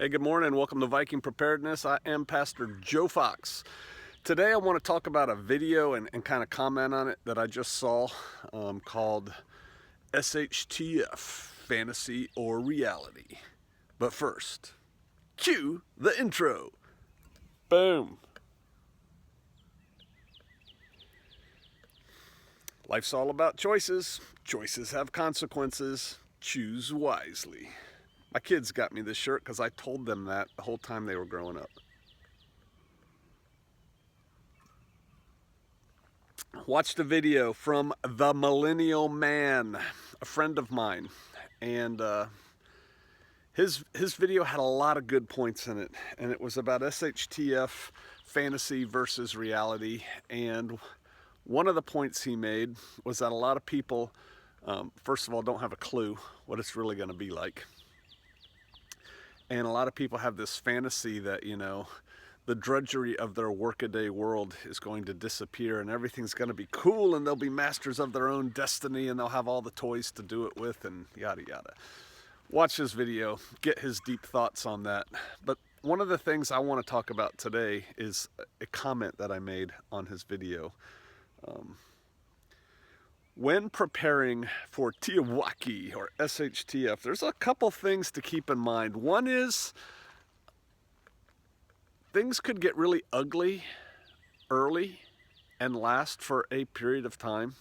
Hey, good morning. Welcome to Viking Preparedness. I am Pastor Joe Fox. Today I want to talk about a video and kind of comment on it that I just saw called SHTF, Fantasy or Reality. But first, cue the intro. Boom. Life's all about choices. Choices have consequences. Choose wisely. My kids got me this shirt because I told them that the whole time they were growing up. Watched a video from the Millennial Man, a friend of mine, and his video had a lot of good points in it, and it was about SHTF, fantasy versus reality. And one of the points he made was that a lot of people, first of all, don't have a clue what it's really going to be like. And a lot of people have this fantasy that, you know, the drudgery of their workaday world is going to disappear and everything's going to be cool and they'll be masters of their own destiny and they'll have all the toys to do it with and yada yada. Watch this video, get his deep thoughts on that. But one of the things I want to talk about today is a comment that I made on his video. When preparing for TEOTWAWKI or SHTF, there's a couple things to keep in mind. One is things could get really ugly early and last for a period of time,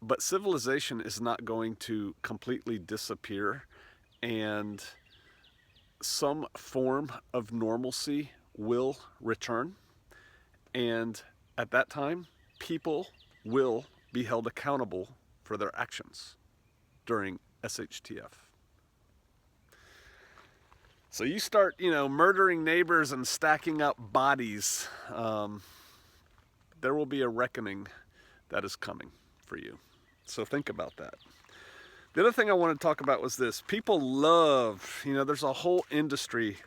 but civilization is not going to completely disappear, and some form of normalcy will return, and at that time, people will be held accountable for their actions during SHTF. So you start, murdering neighbors and stacking up bodies, there will be a reckoning that is coming for you. So think about that. The other thing I want to talk about was this. People love, there's a whole industry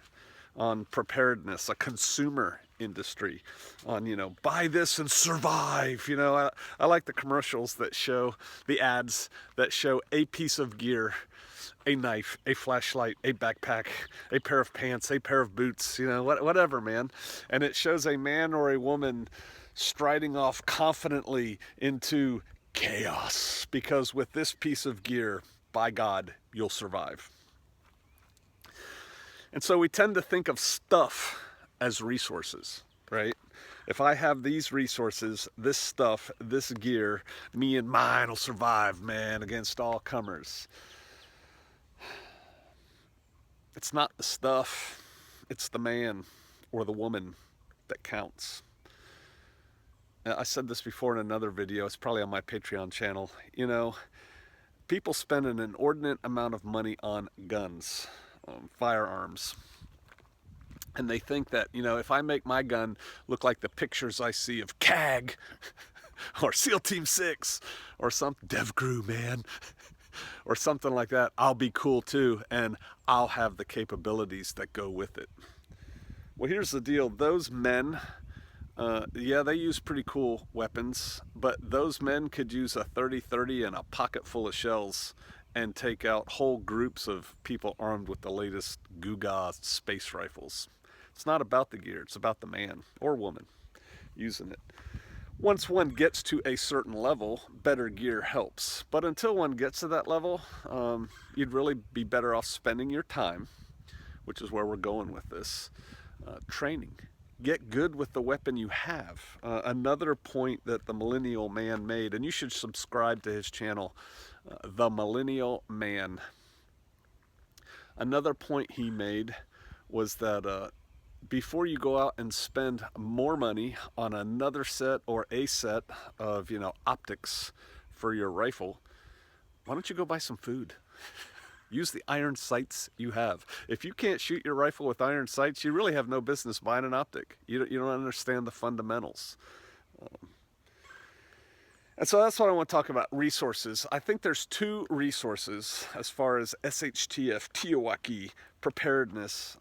on preparedness, a consumer industry on, buy this and survive. I like the commercials that show, the ads that show a piece of gear, a knife, a flashlight, a backpack, a pair of pants, a pair of boots, whatever, man. And it shows a man or a woman striding off confidently into chaos because with this piece of gear, by God, you'll survive. And so we tend to think of stuff as resources, right? If I have these resources, this stuff, this gear, me and mine will survive, man, against all comers. It's not the stuff, it's the man or the woman that counts. Now, I said this before in another video, it's probably on my Patreon channel. People spend an inordinate amount of money on guns, firearms. And they think that, if I make my gun look like the pictures I see of CAG or SEAL Team 6 or some Dev Crew, man, or something like that, I'll be cool too, and I'll have the capabilities that go with it. Well, here's the deal. Those men, they use pretty cool weapons, but those men could use a 30-30 and a pocket full of shells and take out whole groups of people armed with the latest Guga space rifles. It's not about the gear, it's about the man or woman using it. Once one gets to a certain level, better gear helps. But until one gets to that level, you'd really be better off spending your time, which is where we're going with this, training. Get good with the weapon you have. Another point that the Millennial Man made, and you should subscribe to his channel, The Millennial Man. Another point he made was that before you go out and spend more money on another set or a set of, optics for your rifle, why don't you go buy some food? Use the iron sights you have. If you can't shoot your rifle with iron sights, you really have no business buying an optic. You don't understand the fundamentals. And so that's what I want to talk about, resources. I think there's two resources as far as SHTF, TEOTWAWKI, preparedness,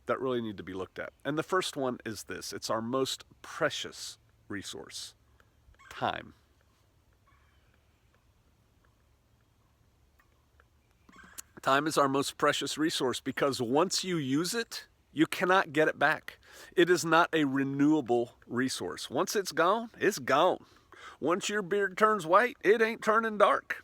that really need to be looked at. And the first one is this. It's our most precious resource, time. Time is our most precious resource because once you use it, you cannot get it back. It is not a renewable resource. Once it's gone, it's gone. Once your beard turns white, it ain't turning dark.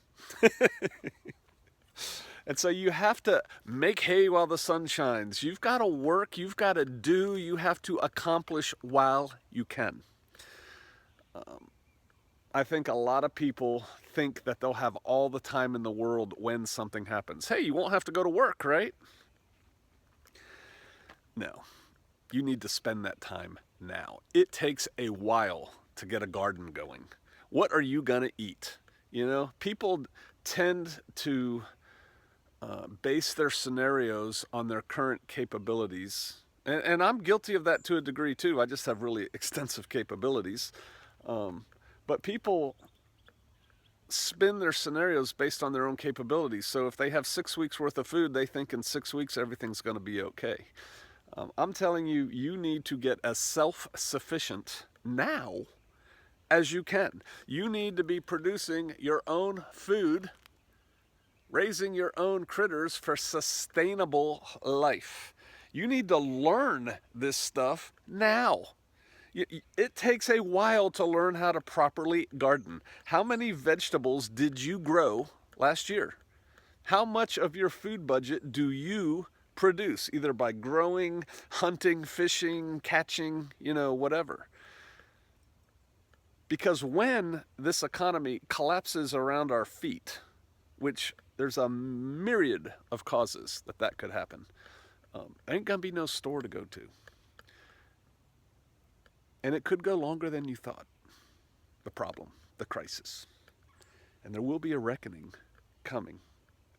And so you have to make hay while the sun shines. You've got to work, you've got to do, you have to accomplish while you can. I think a lot of people think that they'll have all the time in the world when something happens. Hey, you won't have to go to work, right? No, you need to spend that time now. It takes a while to get a garden going. What are you gonna eat? You know, people tend to base their scenarios on their current capabilities. And I'm guilty of that to a degree too. I just have really extensive capabilities. But people spin their scenarios based on their own capabilities. So if they have 6 weeks worth of food, they think in 6 weeks everything's going to be okay. I'm telling you, you need to get as self-sufficient now as you can. You need to be producing your own food, raising your own critters for sustainable life. You need to learn this stuff now. It takes a while to learn how to properly garden. How many vegetables did you grow last year? How much of your food budget do you produce, either by growing, hunting, fishing, catching, whatever? Because when this economy collapses around our feet, which there's a myriad of causes that could happen, ain't gonna be no store to go to. And it could go longer than you thought, the problem, the crisis. And there will be a reckoning coming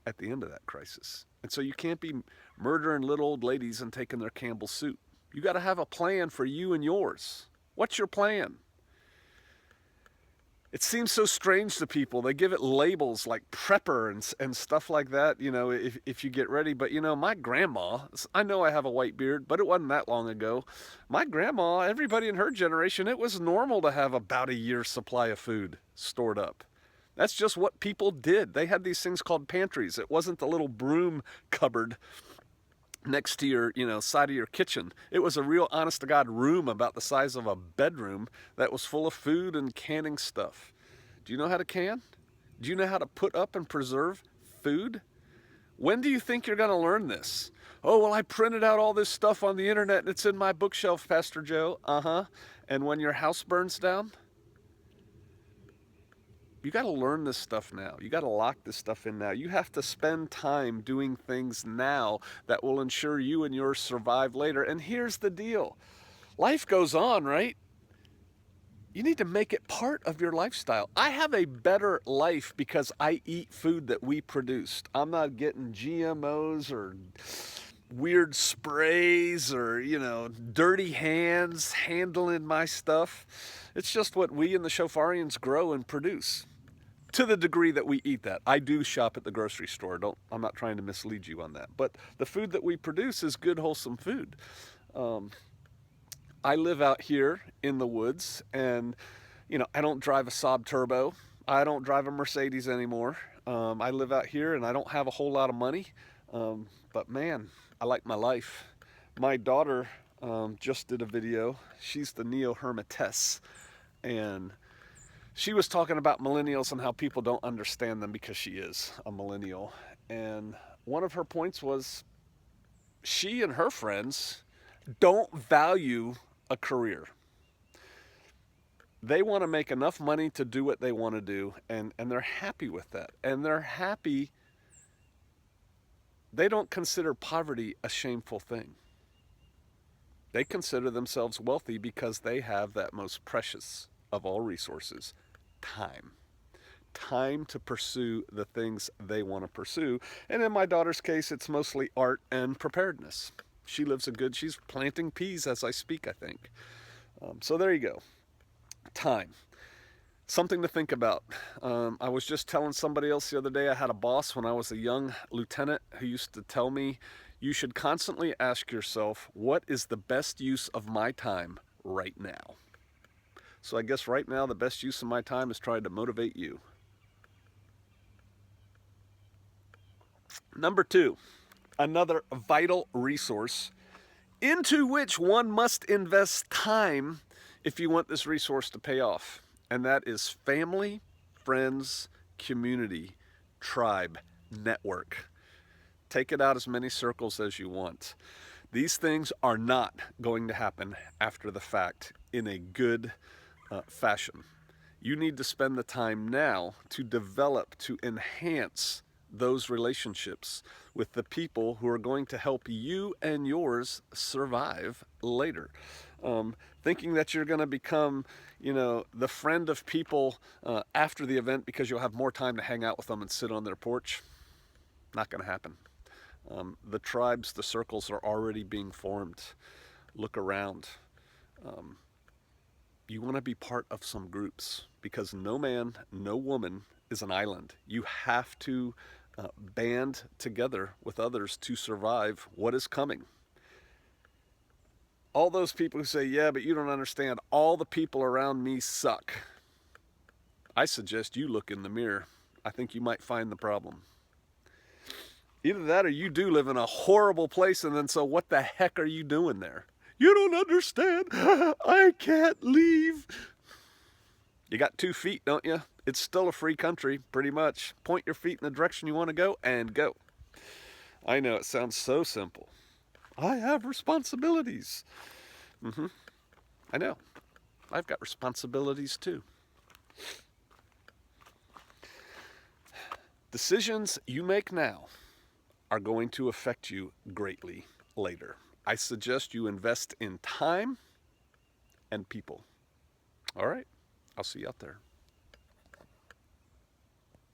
at the end of that crisis. And so you can't be murdering little old ladies and taking their Campbell soup. You got to have a plan for you and yours. What's your plan? It seems so strange to people. They give it labels like prepper and stuff like that, if you get ready. But, my grandma, I know I have a white beard, but it wasn't that long ago. My grandma, everybody in her generation, it was normal to have about a year's supply of food stored up. That's just what people did. They had these things called pantries. It wasn't the little broom cupboard next to your, side of your kitchen. It was a real honest-to-God room about the size of a bedroom that was full of food and canning stuff. Do you know how to can? Do you know how to put up and preserve food? When do you think you're going to learn this? Oh, well, I printed out all this stuff on the internet and it's in my bookshelf, Pastor Joe. And when your house burns down? You got to learn this stuff now. You got to lock this stuff in now. You have to spend time doing things now that will ensure you and yours survive later. And here's the deal. Life goes on, right? You need to make it part of your lifestyle. I have a better life because I eat food that we produced. I'm not getting GMOs or weird sprays or, dirty hands handling my stuff. It's just what we and the Shofarians grow and produce. To the degree that we eat that. I do shop at the grocery store. I'm not trying to mislead you on that. But the food that we produce is good, wholesome food. I live out here in the woods and, I don't drive a Saab Turbo. I don't drive a Mercedes anymore. I live out here and I don't have a whole lot of money. But man, I like my life. My daughter just did a video. She's the neo-hermetess. And she was talking about millennials and how people don't understand them because she is a millennial. And one of her points was she and her friends don't value a career. They want to make enough money to do what they want to do, and they're happy with that. And they're happy. They don't consider poverty a shameful thing. They consider themselves wealthy because they have that most precious of all resources, time. Time to pursue the things they want to pursue. And in my daughter's case, it's mostly art and preparedness. She's planting peas as I speak, I think. So there you go. Time. Something to think about. I was just telling somebody else the other day, I had a boss when I was a young lieutenant who used to tell me, you should constantly ask yourself, what is the best use of my time right now? So I guess right now the best use of my time is trying to motivate you. Number two, another vital resource into which one must invest time if you want this resource to pay off. And that is family, friends, community, tribe, network. Take it out as many circles as you want. These things are not going to happen after the fact in a good fashion. You need to spend the time now to develop, to enhance those relationships with the people who are going to help you and yours survive later. Thinking that you're going to become, the friend of people after the event because you'll have more time to hang out with them and sit on their porch, not going to happen. The tribes, the circles are already being formed. Look around. You want to be part of some groups because no man, no woman is an island. You have to band together with others to survive what is coming. All those people who say, yeah, but you don't understand, all the people around me suck. I suggest you look in the mirror. I think you might find the problem. Either that or you do live in a horrible place, and then so what the heck are you doing there? You don't understand. I can't leave. You got 2 feet, don't you? It's still a free country, pretty much. Point your feet in the direction you want to go and go. I know it sounds so simple. I have responsibilities. I know. I've got responsibilities too. Decisions you make now are going to affect you greatly later. I suggest you invest in time and people. All right, I'll see you out there.